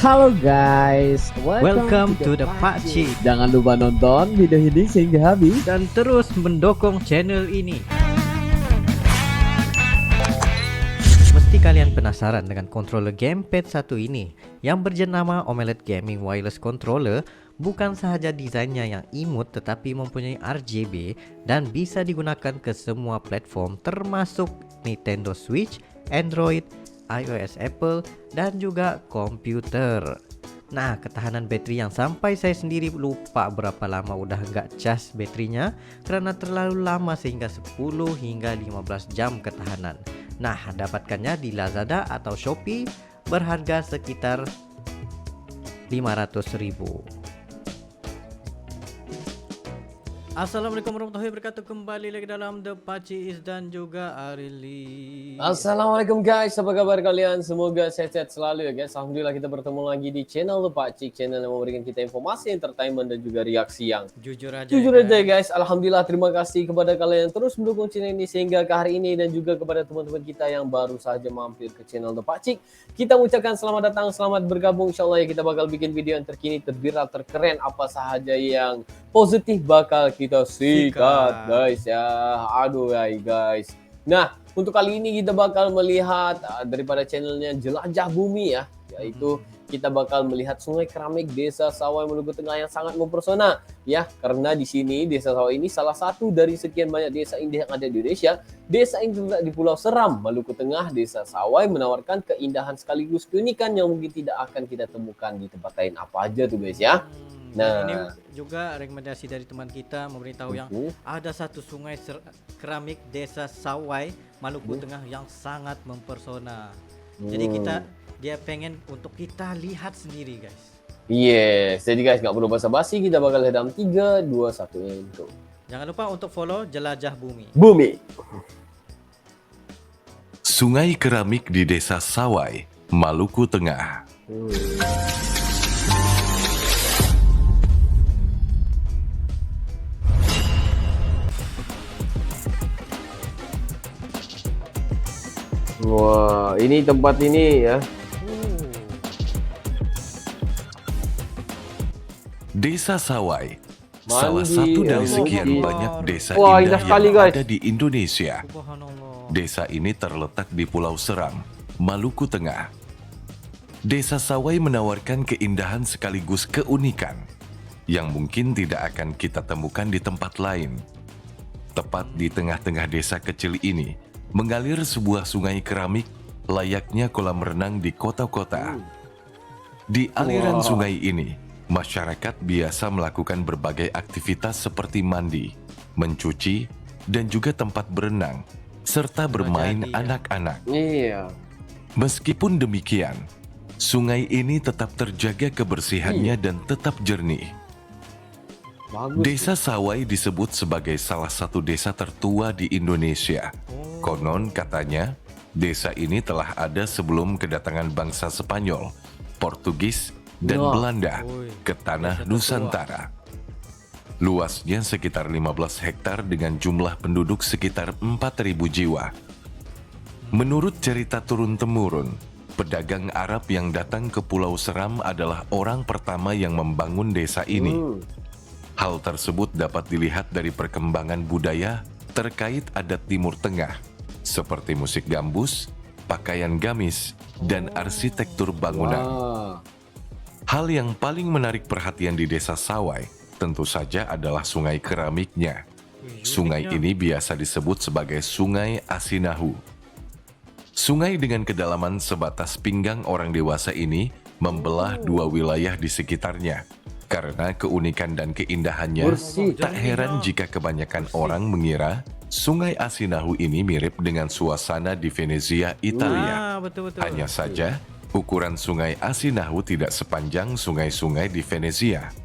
Halo guys, Welcome to the Pakcik. Jangan lupa nonton video ini sehingga habis Dan terus mendukung channel ini. Mesti kalian penasaran dengan controller gamepad satu ini yang berjenama OLED Gaming Wireless Controller. Bukan sahaja desainnya yang imut tetapi mempunyai RGB dan bisa digunakan ke semua platform termasuk Nintendo Switch, Android, iOS Apple dan juga komputer. Nah, ketahanan bateri yang sampai saya sendiri lupa berapa lama udah nggak cas baterinya karena terlalu lama sehingga 10 hingga 15 jam ketahanan. Nah, dapatkannya di Lazada atau Shopee berharga sekitar 500.000. Assalamualaikum warahmatullahi wabarakatuh. Kembali lagi dalam The Pakcik dan juga Arili. Assalamualaikum guys, apa kabar kalian? Semoga sehat-sehat selalu ya guys. Alhamdulillah kita bertemu lagi di channel The Pakcik, channel yang memberikan kita informasi, entertainment dan juga reaksi yang Jujur aja guys. Alhamdulillah, terima kasih kepada kalian yang terus mendukung channel ini sehingga ke hari ini, dan juga kepada teman-teman kita yang baru saja mampir ke channel The Pakcik. Kita mengucapkan selamat datang, selamat bergabung. Insyaallah ya, kita bakal bikin video yang terkini, terviral, terkeren, apa sahaja yang positif bakal kita sikat guys ya. Aduh ya guys. Nah, untuk kali ini kita bakal melihat daripada channelnya Jelajah Bumi ya, yaitu kita bakal melihat Sungai Keramik Desa Sawai Maluku Tengah yang sangat mempesona ya, karena di sini Desa Sawai ini salah satu dari sekian banyak desa indah yang ada di Indonesia. Desa ini terletak di Pulau Seram, Maluku Tengah. Desa Sawai menawarkan keindahan sekaligus keunikan yang mungkin tidak akan kita temukan di tempat lain. Apa aja tuh guys ya. Nah, ini juga rekomendasi dari teman kita memberitahu yang ada satu sungai keramik Desa Sawai Maluku Tengah yang sangat mempesona. Jadi dia pengen untuk kita lihat sendiri guys. Yes, jadi guys nggak perlu basa-basi, kita bakal lihat dalam 3, 2, 1 intro. Jangan lupa untuk follow Jelajah Bumi. Sungai keramik di Desa Sawai, Maluku Tengah. Wah, ini tempat ini ya. Desa Sawai, salah satu dari sekian banyak desa Wah, indah sekali, yang guys. ada di Indonesia. Subhanallah. Desa ini terletak di Pulau Seram, Maluku Tengah. Desa Sawai menawarkan keindahan sekaligus keunikan yang mungkin tidak akan kita temukan di tempat lain. Tepat di tengah-tengah desa kecil ini, mengalir sebuah sungai keramik layaknya kolam renang di kota-kota. Di aliran sungai ini, masyarakat biasa melakukan berbagai aktivitas seperti mandi, mencuci, dan juga tempat berenang, serta bermain anak-anak. Iya. Meskipun demikian, sungai ini tetap terjaga kebersihannya dan tetap jernih. Bagus. Desa Sawai disebut sebagai salah satu desa tertua di Indonesia. Konon katanya, desa ini telah ada sebelum kedatangan bangsa Spanyol, Portugis, dan Belanda ke tanah Nusantara. Luasnya sekitar 15 hektar dengan jumlah penduduk sekitar 4.000 jiwa. Menurut cerita turun-temurun, pedagang Arab yang datang ke Pulau Seram adalah orang pertama yang membangun desa ini. Hal tersebut dapat dilihat dari perkembangan budaya terkait adat Timur Tengah, seperti musik gambus, pakaian gamis, dan arsitektur bangunan. Hal yang paling menarik perhatian di Desa Sawai tentu saja adalah sungai keramiknya. Sungai ini biasa disebut sebagai Sungai Asinahu. Sungai dengan kedalaman sebatas pinggang orang dewasa ini membelah dua wilayah di sekitarnya. Karena keunikan dan keindahannya, tak heran jika kebanyakan orang mengira Sungai Asinahu ini mirip dengan suasana di Venezia, Italia. Betul-betul. Hanya saja, ukuran Sungai Asinahu tidak sepanjang sungai-sungai di Venezia.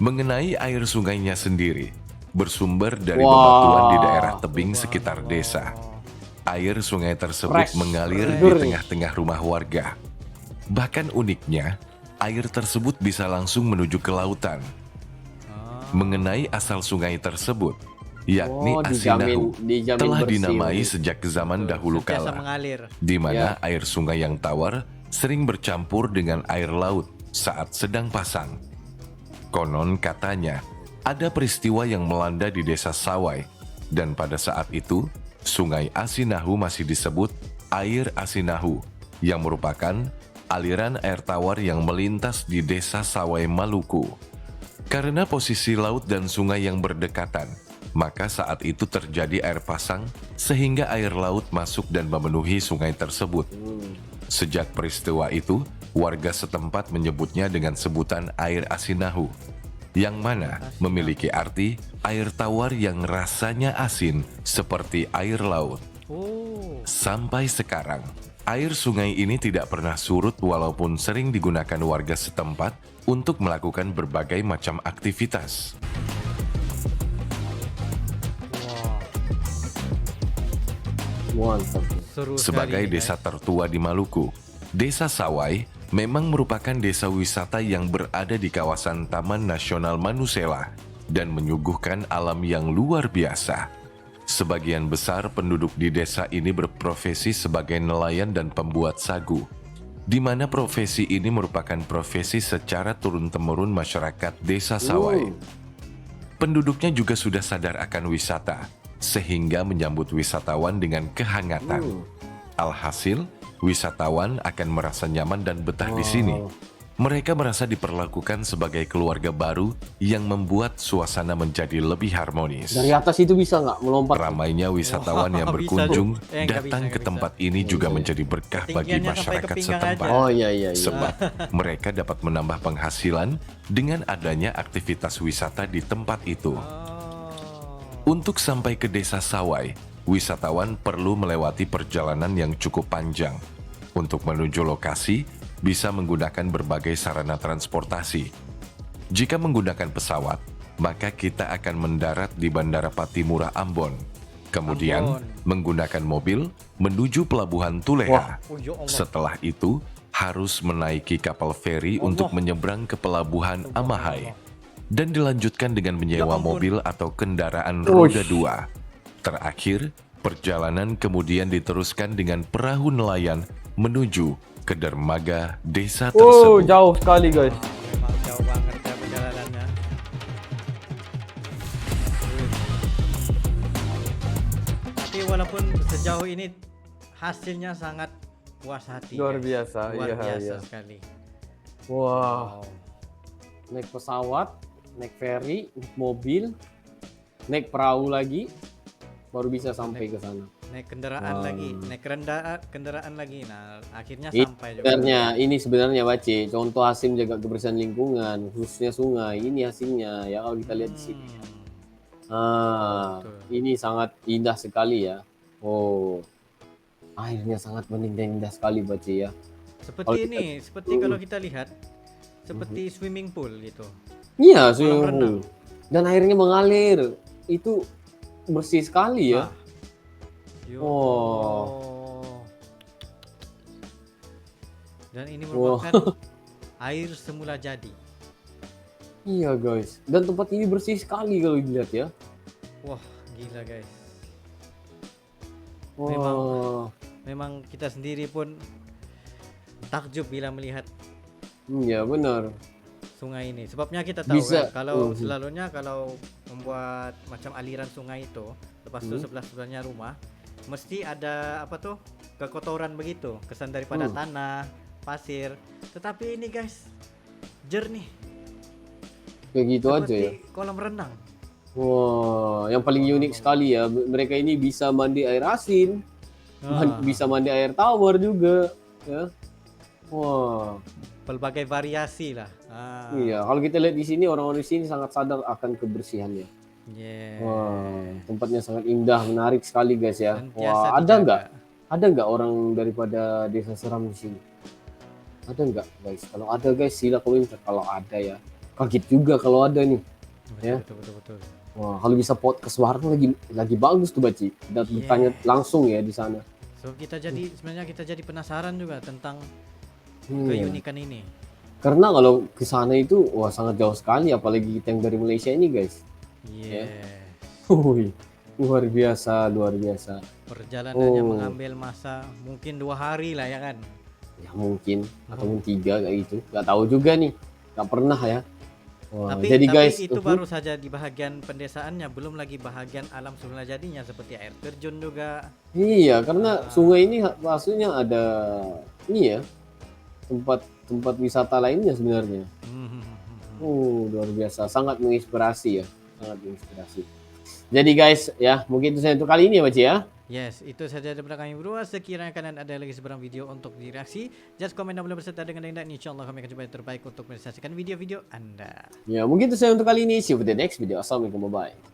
Mengenai air sungainya sendiri, bersumber dari bebatuan di daerah tebing sekitar desa. Air sungai tersebut mengalir di tengah-tengah rumah warga. Bahkan uniknya, air tersebut bisa langsung menuju ke lautan. Mengenai asal sungai tersebut, yakni Asinahu, telah dinamai sejak zaman dahulu kala, di mana air sungai yang tawar sering bercampur dengan air laut saat sedang pasang. Konon katanya, ada peristiwa yang melanda di desa Sawai, dan pada saat itu, Sungai Asinahu masih disebut Air Asinahu, yang merupakan aliran air tawar yang melintas di desa Sawai, Maluku. Karena posisi laut dan sungai yang berdekatan, maka saat itu terjadi air pasang sehingga air laut masuk dan memenuhi sungai tersebut. Sejak peristiwa itu, warga setempat menyebutnya dengan sebutan air Asinahu, yang mana memiliki arti air tawar yang rasanya asin seperti air laut. Sampai sekarang, air sungai ini tidak pernah surut walaupun sering digunakan warga setempat untuk melakukan berbagai macam aktivitas. Mantap. Seru Sebagai sekali, desa guys. tertua di Maluku, Desa Sawai memang merupakan desa wisata yang berada di kawasan Taman Nasional Manusela dan menyuguhkan alam yang luar biasa. Sebagian besar penduduk di desa ini berprofesi sebagai nelayan dan pembuat sagu, di mana profesi ini merupakan profesi secara turun-temurun masyarakat Desa Sawai. Penduduknya juga sudah sadar akan wisata, sehingga menyambut wisatawan dengan kehangatan. Alhasil, wisatawan akan merasa nyaman dan betah di sini. Mereka merasa diperlakukan sebagai keluarga baru yang membuat suasana menjadi lebih harmonis. Dari atas itu bisa nggak melompat? Ramainya wisatawan yang Bisa, berkunjung nggak datang bisa, ke nggak tempat ini juga menjadi berkah bagi Ketinggiannya sampai ke masyarakat pinggang setempat. aja. Oh iya. Sebab mereka dapat menambah penghasilan dengan adanya aktivitas wisata di tempat itu. Untuk sampai ke desa Sawai, wisatawan perlu melewati perjalanan yang cukup panjang. Untuk menuju lokasi, bisa menggunakan berbagai sarana transportasi. Jika menggunakan pesawat, maka kita akan mendarat di Bandara Patimura Ambon. Kemudian, menggunakan mobil menuju Pelabuhan Tuleha. Oh, ya Allah. Setelah itu, harus menaiki kapal feri untuk menyeberang ke Pelabuhan Amahai. Dan dilanjutkan dengan menyewa Ya ampun. mobil atau kendaraan roda 2. Terakhir, perjalanan kemudian diteruskan dengan perahu nelayan menuju ke dermaga desa Oh, tersebut. jauh sekali guys. Memang jauh banget ya perjalanannya. Tapi walaupun sejauh ini hasilnya sangat puas hati. Luar guys. biasa, Luar iya, biasa iya. sekali. Wah, naik pesawat, naik feri, naik mobil, naik perahu lagi, baru bisa sampai ke sana. Naik kendaraan Wow. lagi, naik kendaraan lagi. Nah, akhirnya Ini sampai juga. sebenarnya, ini sebenarnya Bace, contoh hasil menjaga kebersihan lingkungan, khususnya sungai. Ini hasilnya ya kalau kita lihat di sini. Betul. Ini sangat indah sekali ya. Oh, airnya sangat bening dan indah sekali Bace ya. Seperti Kalau ini, seperti kalau kita lihat, seperti swimming pool gitu. Iya, Kolam swimming renang. pool. Dan airnya mengalir. Itu bersih sekali ya. Ah. Yo. Oh. Dan ini Wah. merupakan air semula jadi. Iya guys. Dan tempat ini bersih sekali kalau dilihat ya. Wah, gila guys. Wah. Memang kita sendiri pun takjub bila melihat Iya benar. sungai ini. Sebabnya kita tahu Bisa. kan, kalau selalunya kalau membuat macam aliran sungai itu, lepas itu sebelah-sebelahnya rumah, mesti ada apa tuh? Kekotoran begitu, kesan daripada tanah, pasir. Tetapi ini guys, jernih. Kayak gitu aja ya. Seperti kolam renang. Wah, yang paling unik sekali ya. Mereka ini bisa mandi air asin, bisa mandi air tawar juga, ya. Wah, Berbagai variasi lah. iya. Kalau kita lihat di sini orang-orang di sini sangat sadar akan kebersihannya. Yeah. Wah, tempatnya sangat indah, menarik sekali guys ya. Sentiasa Wah, ada dijaga. nggak? Ada nggak orang daripada Desa Seram di sini? Ada nggak guys? Kalau ada guys, sila komentar kalau ada ya. Kaget juga kalau ada nih. Ya. Betul. Wah, kalau bisa podcast warung lagi bagus tuh Baci. Dan bertanya langsung ya di sana. So sebenarnya kita jadi penasaran juga tentang Iya. keunikan ini. Karena kalau ke sana itu wah sangat jauh sekali, apalagi kita yang dari Malaysia ini guys. Yeah. Wih, luar biasa, luar biasa. Perjalanannya Oh. mengambil masa mungkin 2 hari lah ya kan. Ya mungkin ataupun 3 kayak gitu. Nggak tahu juga nih. Nggak pernah ya. Wah, Tapi, jadi guys, itu baru saja di bahagian pendesaannya, belum lagi bahagian alam semula jadinya seperti air terjun juga. iya, karena sungai ini maksudnya ada ini ya, tempat wisata lainnya sebenarnya. Luar biasa, sangat menginspirasi ya, sangat menginspirasi. Jadi guys, ya mungkin itu saja untuk kali ini ya, Baci ya. Yes, itu saja daripada kami berdua. Sekiranya kalian ada lagi sebarang video untuk direaksi, just komen dan boleh berserta dengan yang lain. InsyaAllah kami akan coba yang terbaik untuk merealisasikan video-video Anda. Ya, mungkin itu saja untuk kali ini. See you for the next video. Assalamualaikum, bye-bye.